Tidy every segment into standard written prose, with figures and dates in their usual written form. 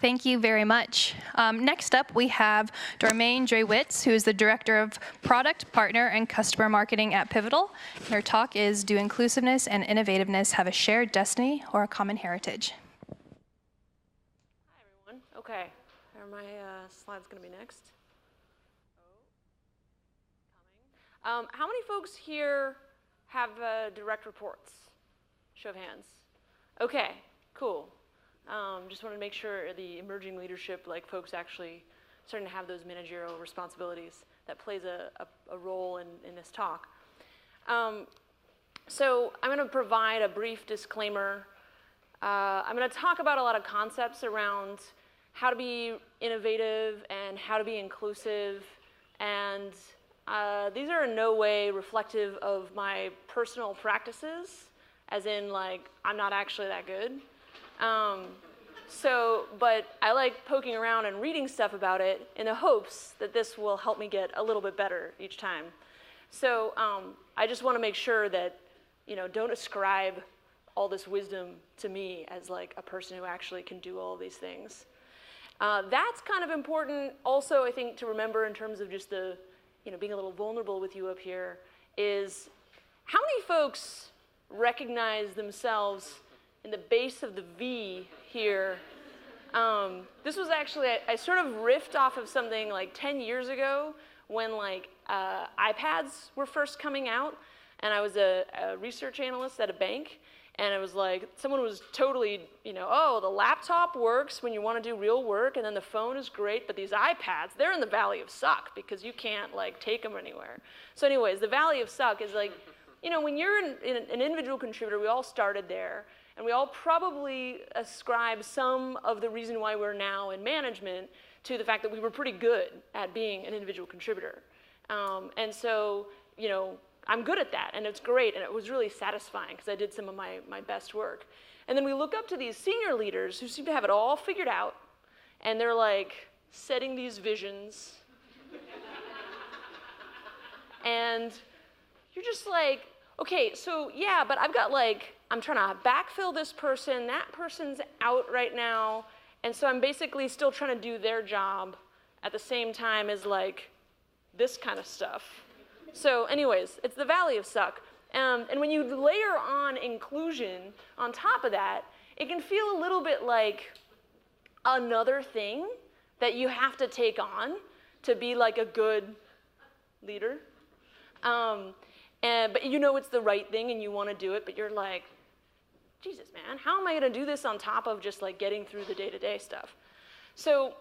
Thank you very much. Next up, we have Dormain Drewitz, who is the Director of Product, Partner, and Customer Marketing at Pivotal. And her talk is, Do Inclusiveness and Innovativeness Have a Shared Destiny or a Common Heritage? Hi, everyone. Okay, are my slides going to be next? Coming. How many folks here have direct reports? Show of hands. Okay, cool. Just wanted to make sure the emerging leadership, like folks actually starting to have those managerial responsibilities. That plays a role in this talk. So I'm going to provide a brief disclaimer. I'm going to talk about a lot of concepts around how to be innovative and how to be inclusive. And these are in no way reflective of my personal practices, as in, like, I'm not actually that good. But I like poking around and reading stuff about it in the hopes that this will help me get a little bit better each time. So I just want to make sure that, don't ascribe all this wisdom to me as like a person who actually can do all of these things. That's kind of important also, I think, to remember in terms of just the, being a little vulnerable with you up here, is how many folks recognize themselves in the base of the V here? This was actually, I sort of riffed off of something like 10 years ago when like iPads were first coming out, and I was a research analyst at a bank, and it was like, someone was totally, oh, the laptop works when you want to do real work, and then the phone is great, but these iPads, they're in the valley of suck because you can't like take them anywhere. So anyways, the valley of suck is like, when you're an individual contributor, we all started there, and we all probably ascribe some of the reason why we're now in management to the fact that we were pretty good at being an individual contributor. And so, I'm good at that, and it's great, and it was really satisfying because I did some of my best work. And then we look up to these senior leaders who seem to have it all figured out, and they're like setting these visions. And you're just like, okay, so yeah, but I've got like, I'm trying to backfill this person, that person's out right now, and so I'm basically still trying to do their job at the same time as like this kind of stuff. So anyways, it's the valley of suck. And when you layer on inclusion on top of that, it can feel a little bit like another thing that you have to take on to be like a good leader. But it's the right thing and you want to do it, but you're like, Jesus, man, how am I going to do this on top of just like getting through the day-to-day stuff? So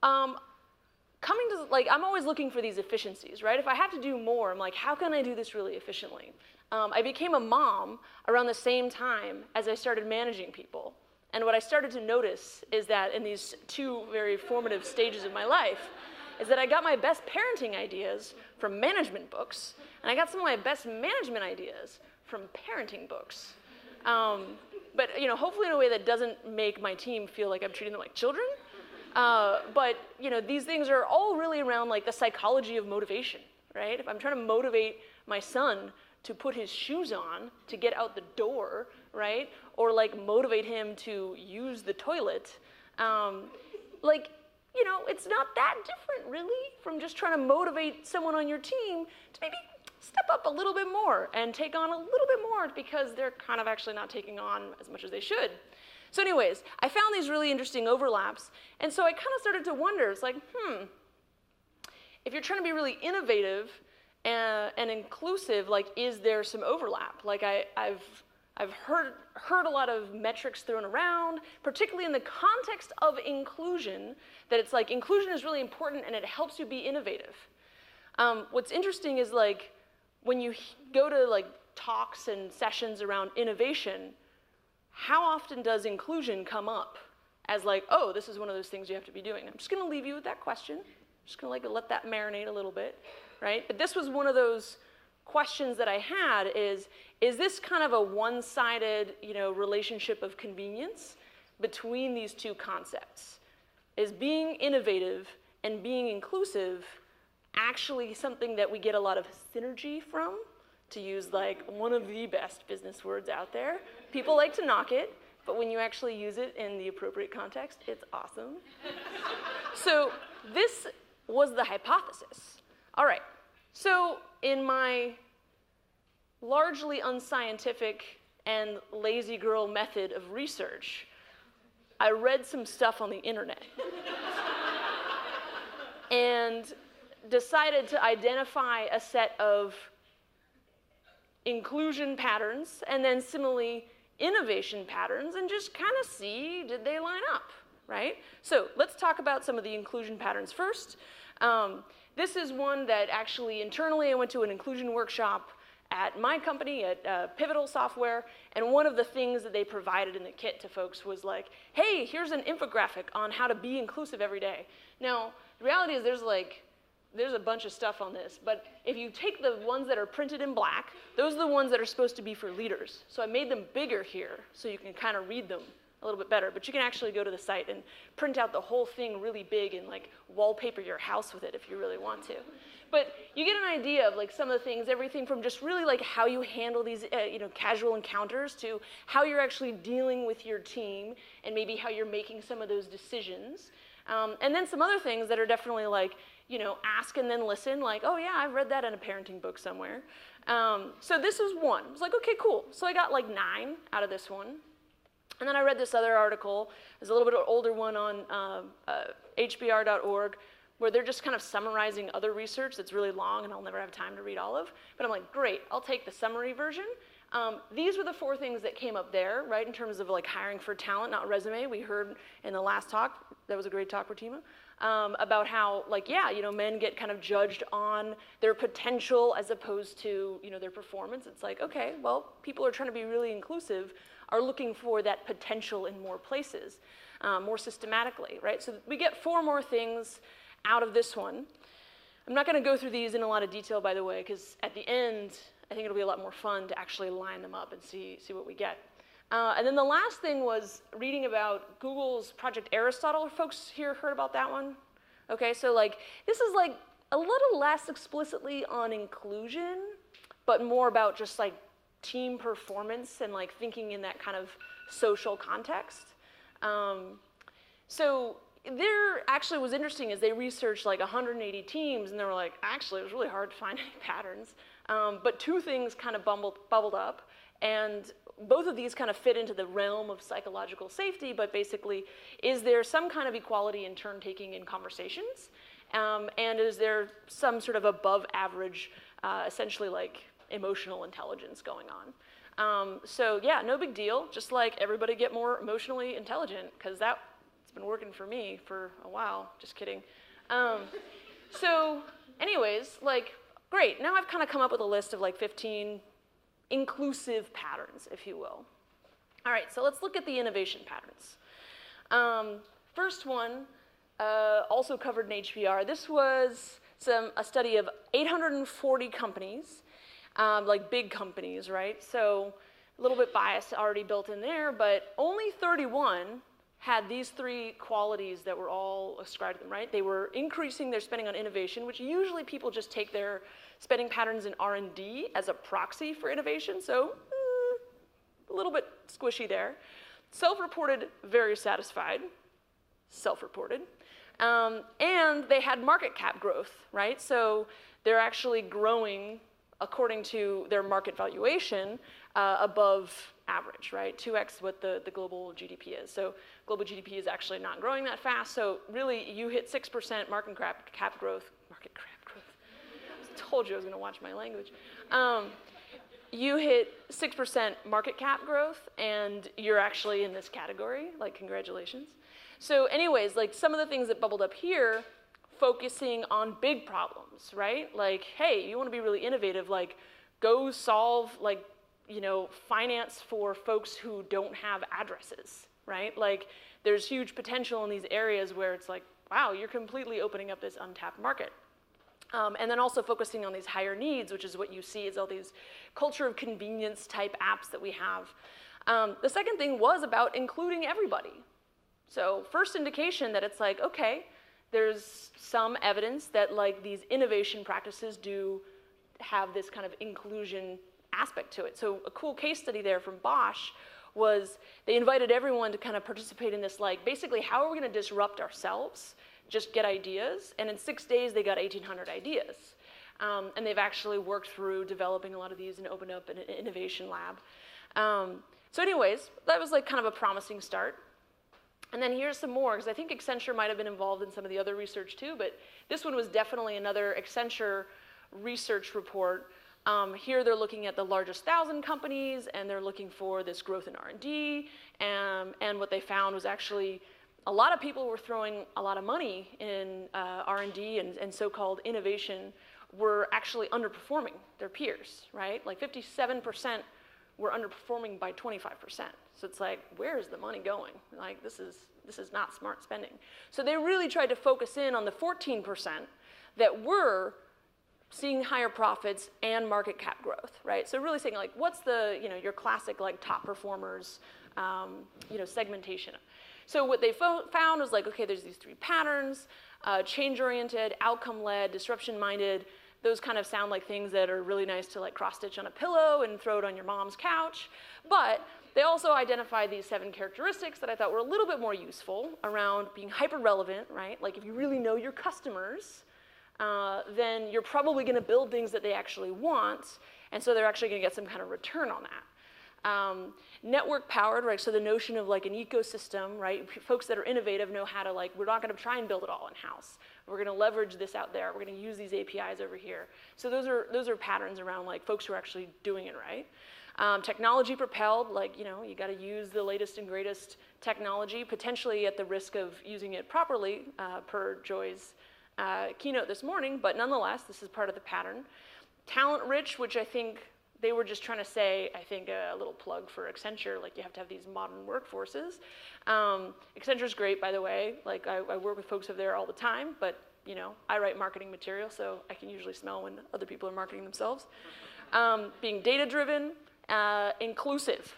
coming to, like, I'm always looking for these efficiencies, right? If I have to do more, I'm like, how can I do this really efficiently? I became a mom around the same time as I started managing people. And what I started to notice is that in these two very formative stages of my life, is that I got my best parenting ideas from management books, and I got some of my best management ideas from parenting books. But hopefully in a way that doesn't make my team feel like I'm treating them like children. But these things are all really around like the psychology of motivation, right? If I'm trying to motivate my son to put his shoes on to get out the door, right? Or like motivate him to use the toilet, it's not that different really from just trying to motivate someone on your team to maybe step up a little bit more and take on a little bit more because they're kind of actually not taking on as much as they should. So anyways, I found these really interesting overlaps, and so I kind of started to wonder, it's like, if you're trying to be really innovative and inclusive, like, is there some overlap? Like, I've heard a lot of metrics thrown around, particularly in the context of inclusion, that it's like, inclusion is really important and it helps you be innovative. What's interesting is, like, when you go to, like, talks and sessions around innovation, how often does inclusion come up as like, oh, this is one of those things you have to be doing? I'm just going to leave you with that question. I'm just going to like let that marinate a little bit, right? But this was one of those questions that I had is this kind of a one-sided, relationship of convenience between these two concepts? Is being innovative and being inclusive actually something that we get a lot of synergy from? To use like one of the best business words out there. People like to knock it. but when you actually use it in the appropriate context, it's awesome. So this was the hypothesis. All right, so in my largely unscientific and lazy girl method of research, I read some stuff on the internet and decided to identify a set of inclusion patterns and then similarly innovation patterns and just kind of see, did they line up, right? So let's talk about some of the inclusion patterns first. This is one that actually internally I went to an inclusion workshop at my company, at Pivotal Software, and one of the things that they provided in the kit to folks was like, hey, here's an infographic on how to be inclusive every day. Now, the reality is there's a bunch of stuff on this, but if you take the ones that are printed in black, those are the ones that are supposed to be for leaders. So I made them bigger here so you can kind of read them a little bit better, but you can actually go to the site and print out the whole thing really big and like wallpaper your house with it if you really want to. But you get an idea of like some of the things, everything from just really like how you handle these casual encounters to how you're actually dealing with your team and maybe how you're making some of those decisions. And then some other things that are definitely like, ask and then listen, like, oh yeah, I've read that in a parenting book somewhere. So this was one. I was like, okay, cool. So I got like 9 out of this one. And then I read this other article. There's a little bit of an older one on hbr.org where they're just kind of summarizing other research that's really long and I'll never have time to read all of. But I'm like, great, I'll take the summary version. These were the 4 things that came up there, right, in terms of like hiring for talent, not resume. We heard in the last talk, that was a great talk, Ratima, about how, like, yeah, men get kind of judged on their potential as opposed to, their performance. It's like, okay, well, people are trying to be really inclusive, are looking for that potential in more places, more systematically, right? So we get 4 more things out of this one. I'm not going to go through these in a lot of detail, by the way, because at the end, I think it'll be a lot more fun to actually line them up and see what we get. And then the last thing was reading about Google's Project Aristotle. Folks here heard about that one? Okay, so like this is like a little less explicitly on inclusion, but more about just like team performance and like thinking in that kind of social context. So there actually was interesting is they researched like 180 teams and they were like, actually it was really hard to find any patterns. But 2 things kind of bubbled up, and both of these kind of fit into the realm of psychological safety, but basically, is there some kind of equality in turn-taking in conversations? And is there some sort of above average, essentially like emotional intelligence going on? So yeah, no big deal, just like everybody get more emotionally intelligent, because that's been working for me for a while, just kidding. So anyways, like, great, now I've kind of come up with a list of like 15 inclusive patterns, if you will. All right, so let's look at the innovation patterns. First one, also covered in HBR. This was a study of 840 companies, like big companies, right? So a little bit bias already built in there, but only 31 had these 3 qualities that were all ascribed to them, right? They were increasing their spending on innovation, which usually people just take their spending patterns in R&D as a proxy for innovation, so a little bit squishy there. Self-reported, very satisfied, self-reported. And they had market cap growth, right? So they're actually growing according to their market valuation above average, right? 2x what the global GDP is. So global GDP is actually not growing that fast. So really, you hit 6% market cap growth. Market cap growth. I told you I was going to watch my language. You hit 6% market cap growth, and you're actually in this category. Like, congratulations. So anyways, like some of the things that bubbled up here, focusing on big problems, right? Like, hey, you want to be really innovative, like go solve like, finance for folks who don't have addresses, right? Like there's huge potential in these areas where it's like, wow, you're completely opening up this untapped market. And then also focusing on these higher needs, which is what you see is all these culture of convenience type apps that we have. The second thing was about including everybody. So first indication that it's like, okay, there's some evidence that like these innovation practices do have this kind of inclusion aspect to it. So a cool case study there from Bosch was they invited everyone to kind of participate in this, like, basically, how are we going to disrupt ourselves, just get ideas? And in 6 days, they got 1,800 ideas. And they've actually worked through developing a lot of these and opened up an innovation lab. So anyways, that was like kind of a promising start. And then here's some more, because I think Accenture might have been involved in some of the other research too, but this one was definitely another Accenture research report. Here they're looking at the largest 1,000 companies, and they're looking for this growth in R&D, and what they found was actually a lot of people were throwing a lot of money in R&D and so-called innovation were actually underperforming their peers, right? Like 57% were underperforming by 25%. So it's like, where is the money going? Like, this is not smart spending. So they really tried to focus in on the 14% that were seeing higher profits and market cap growth, right? So really saying, like, what's the, your classic, like, top performers, segmentation. So what they found was like, okay, there's these 3 patterns, change-oriented, outcome-led, disruption-minded. Those kind of sound like things that are really nice to like cross-stitch on a pillow and throw it on your mom's couch. But they also identified these 7 characteristics that I thought were a little bit more useful around being hyper-relevant, right? Like if you really know your customers, then you're probably going to build things that they actually want, and so they're actually going to get some kind of return on that. Network powered, right? So the notion of like an ecosystem, right? Folks that are innovative know how to like, we're not going to try and build it all in-house. We're going to leverage this out there. We're going to use these APIs over here. So those are patterns around like folks who are actually doing it right. Technology propelled, like, you got to use the latest and greatest technology, potentially at the risk of using it properly, per Joy's keynote this morning, but nonetheless, this is part of the pattern. Talent rich, which I think they were just trying to say, I think a little plug for Accenture, like you have to have these modern workforces. Accenture's great, by the way. Like I work with folks over there all the time, but I write marketing material, so I can usually smell when other people are marketing themselves. Being data-driven, inclusive,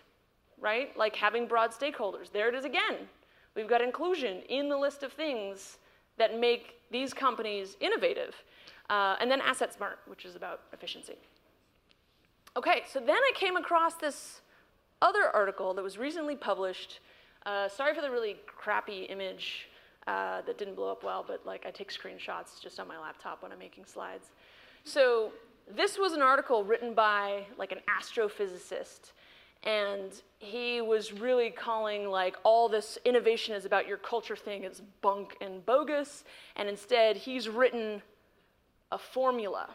right? Like having broad stakeholders. There it is again. We've got inclusion in the list of things that make these companies innovative. And then asset smart, which is about efficiency. Okay, so then I came across this other article that was recently published. Sorry for the really crappy image that didn't blow up well, but like I take screenshots just on my laptop when I'm making slides. So this was an article written by like an astrophysicist, and he was really calling like all this innovation is about your culture thing is bunk and bogus, and instead he's written a formula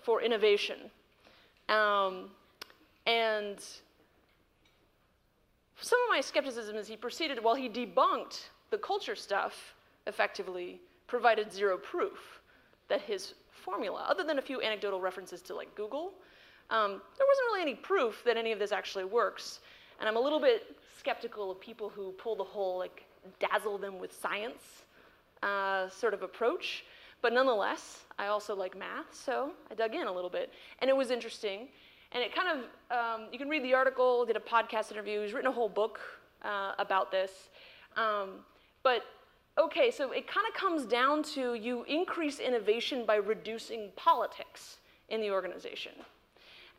for innovation. And some of my skepticism is he proceeded, while he debunked the culture stuff effectively, provided zero proof that his formula, other than a few anecdotal references to like Google, there wasn't really any proof that any of this actually works. And I'm a little bit skeptical of people who pull the whole like dazzle them with science sort of approach. But nonetheless, I also like math, so I dug in a little bit. And it was interesting. And it kind of, you can read the article, did a podcast interview. He's written a whole book about this. But okay, so it kind of comes down to you increase innovation by reducing politics in the organization.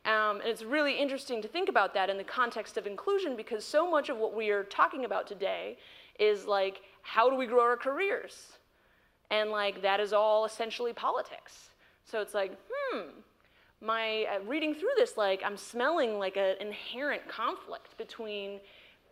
And it's really interesting to think about that in the context of inclusion, because so much of what we are talking about today is like, how do we grow our careers? And like, that is all essentially politics. So it's like, my reading through this, like, I'm smelling like an inherent conflict between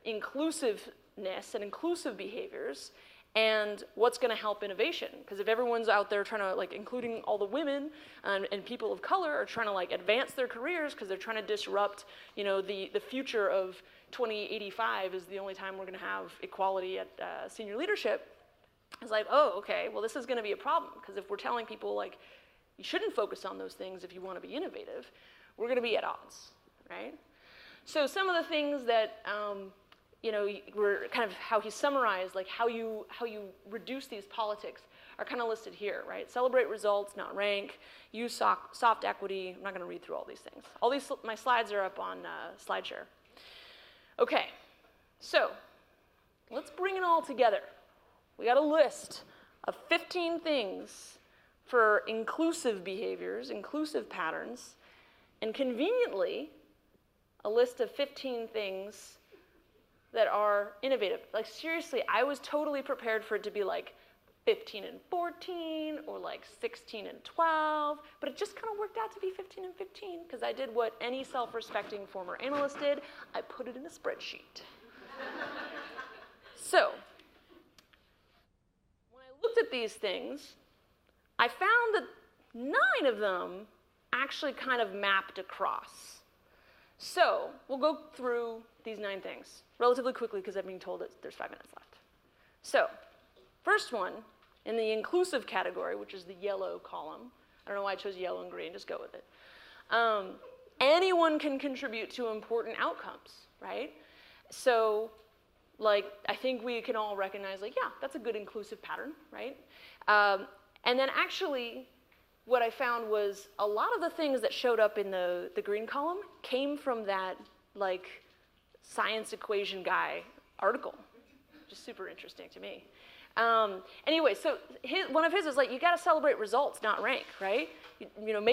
inclusiveness and inclusive behaviors and what's going to help innovation. Because if everyone's out there trying to, like, including all the women and people of color are trying to, like, advance their careers because they're trying to disrupt, the future of 2085 is the only time we're going to have equality at senior leadership. It's like, oh, okay, well, this is going to be a problem, because if we're telling people, like, you shouldn't focus on those things if you want to be innovative, we're going to be at odds, right? So some of the things that, were kind of how he summarized, like how you reduce these politics are kind of listed here, right? Celebrate results, not rank. Use soft equity. I'm not going to read through all these things. All these, my slides are up on SlideShare. Okay, so let's bring it all together. We got a list of 15 things for inclusive behaviors, inclusive patterns, and conveniently, a list of 15 things that are innovative. Like seriously, I was totally prepared for it to be like 15 and 14 or like 16 and 12, but it just kind of worked out to be 15 and 15 because I did what any self-respecting former analyst did. I put it in a spreadsheet. So, when I looked at these things, I found that 9 of them actually kind of mapped across. So, we'll go through these 9 things relatively quickly because I'm being told that there's 5 minutes left. So, first one, in the inclusive category, which is the yellow column. I don't know why I chose yellow and green, just go with it. Anyone can contribute to important outcomes, right? So, like, I think we can all recognize, like, yeah, that's a good inclusive pattern, right? And then actually, what I found was a lot of the things that showed up in the green column came from that, like, science equation guy article, which is super interesting to me. Anyway, so one of his is like, you got to celebrate results, not rank, right? You know,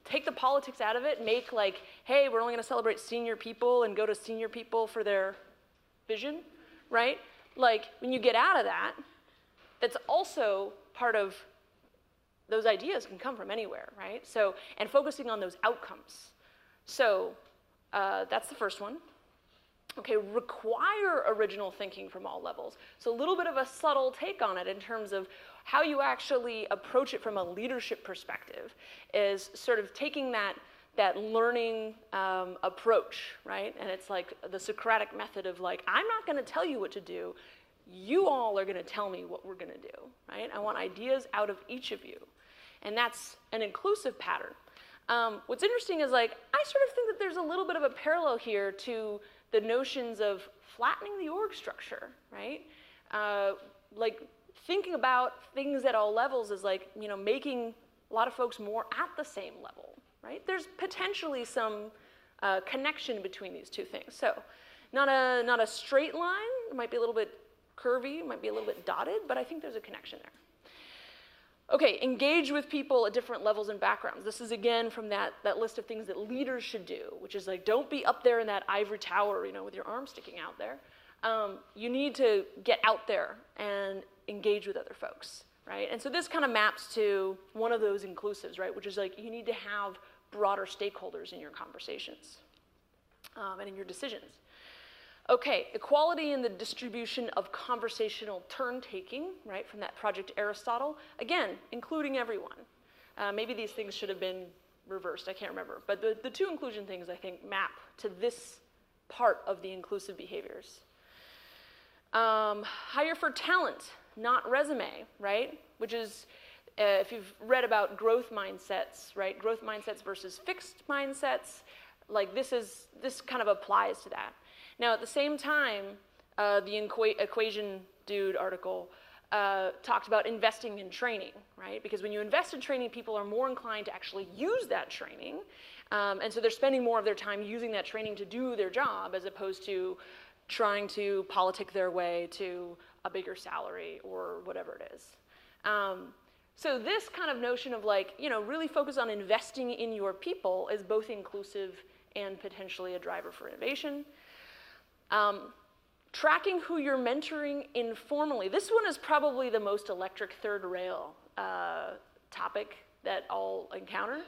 take the politics out of it, make like, hey, we're only going to celebrate senior people and go to senior people for their vision, right? Like, when you get out of that, that's also part of those ideas can come from anywhere, right? So, and focusing on those outcomes. So, that's the first one. Okay, require original thinking from all levels. So a little bit of a subtle take on it in terms of how you actually approach it from a leadership perspective is sort of taking that learning approach, right? And it's like the Socratic method of like, I'm not going to tell you what to do. You all are going to tell me what we're going to do, right? I want ideas out of each of you. And that's an inclusive pattern. What's interesting is like, I sort of think that there's a little bit of a parallel here to the notions of flattening the org structure, right? Like thinking about things at all levels is like, you know, making a lot of folks more at the same level, right? There's potentially some connection between these two things. So not a straight line, it might be a little bit curvy, it might be a little bit dotted, but I think there's a connection there. Okay, engage with people at different levels and backgrounds. This is again from that list of things that leaders should do, which is like, don't be up there in that ivory tower, you know, with your arm sticking out there. You need to get out there and engage with other folks, right? And so this kind of maps to one of those inclusives, right? Which is like, you need to have broader stakeholders in your conversations and in your decisions. Okay, equality in the distribution of conversational turn-taking, right, from that Project Aristotle. Again, including everyone. Maybe these things should have been reversed, I can't remember. But the 2 inclusion things, I think, map to this part of the inclusive behaviors. Hire for talent, not resume, right? Which is, if you've read about growth mindsets, right? Growth mindsets versus fixed mindsets, like this kind of applies to that. Now, at the same time, the Equation Dude article talked about investing in training, right? Because when you invest in training, people are more inclined to actually use that training. And so they're spending more of their time using that training to do their job as opposed to trying to politic their way to a bigger salary or whatever it is. So this kind of notion of like, you know, really focus on investing in your people is both inclusive and potentially a driver for innovation. Tracking who you're mentoring informally. This one is probably the most electric third rail topic that I'll encounter.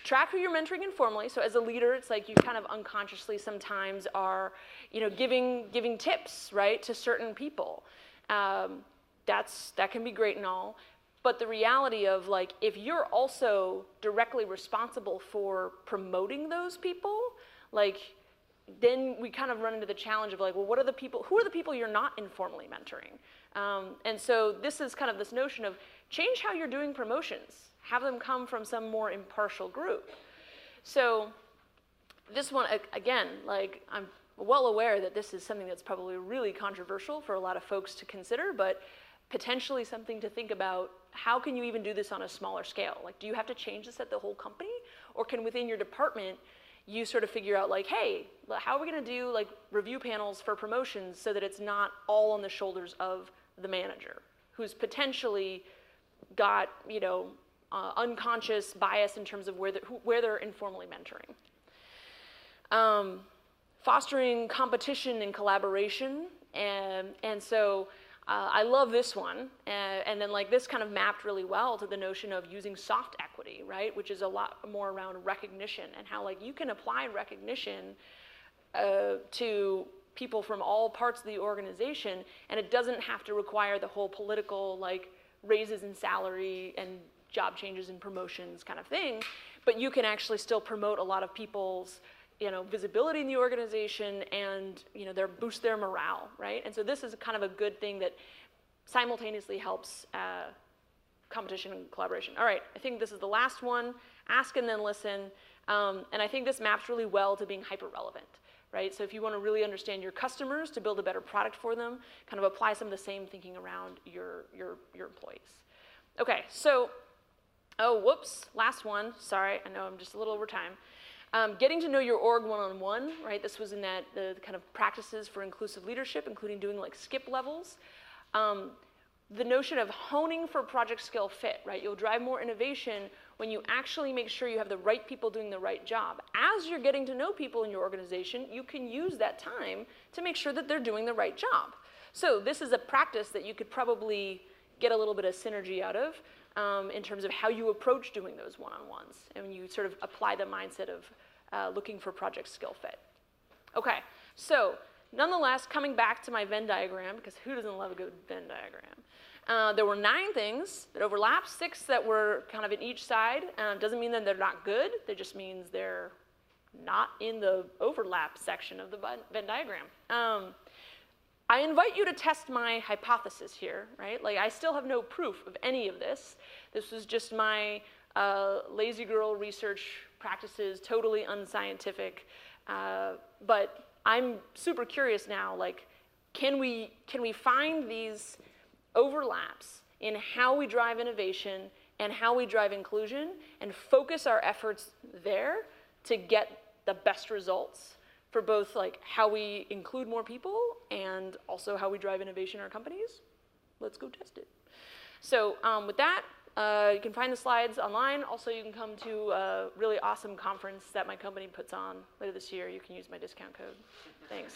Track who you're mentoring informally. So as a leader, it's like you kind of unconsciously sometimes are, you know, giving tips, right, to certain people. That can be great and all. But the reality of like, if you're also directly responsible for promoting those people, like, then we kind of run into the challenge of like, well, who are the people you're not informally mentoring? And so this is kind of this notion of change how you're doing promotions. Have them come from some more impartial group. So this one, again, like I'm well aware that this is something that's probably really controversial for a lot of folks to consider, but potentially something to think about. How can you even do this on a smaller scale? Like, do you have to change this at the whole company? Or can within your department, you sort of figure out like, hey, how are we gonna do like review panels for promotions so that it's not all on the shoulders of the manager, who's potentially got, you know, unconscious bias in terms of where they're informally mentoring. Fostering competition and collaboration, and so I love this one, and then like this kind of mapped really well to the notion of using soft equity, right, which is a lot more around recognition and how like you can apply recognition to people from all parts of the organization, and it doesn't have to require the whole political like raises in salary and job changes and promotions kind of thing, but you can actually still promote a lot of people's visibility in the organization and boost their morale, right? And so this is kind of a good thing that simultaneously helps competition and collaboration. All right, I think this is the last one, ask and then listen. And I think this maps really well to being hyper-relevant, right? So if you want to really understand your customers to build a better product for them, kind of apply some of the same thinking around your employees. Okay, so, oh, whoops, last one. Sorry, I know I'm just a little over time. Getting to know your org one-on-one, right? This was in the kind of practices for inclusive leadership, including doing like skip levels. The notion of honing for project scale fit, right? You'll drive more innovation when you actually make sure you have the right people doing the right job. As you're getting to know people in your organization, you can use that time to make sure that they're doing the right job. So this is a practice that you could probably get a little bit of synergy out of in terms of how you approach doing those one-on-ones, and you sort of apply the mindset of looking for project skill fit. Okay, so nonetheless, coming back to my Venn diagram, because who doesn't love a good Venn diagram? There were 9 things that overlapped, 6 that were kind of in each side. Doesn't mean that they're not good, it just means they're not in the overlap section of the Venn diagram. I invite you to test my hypothesis here, right? Like, I still have no proof of any of this. This was just my lazy girl research practices, totally unscientific. But I'm super curious now, like, can we find these overlaps in how we drive innovation and how we drive inclusion and focus our efforts there to get the best results for both like how we include more people and also how we drive innovation in our companies? Let's go test it. So with that, you can find the slides online. Also, you can come to a really awesome conference that my company puts on later this year. You can use my discount code. Thanks.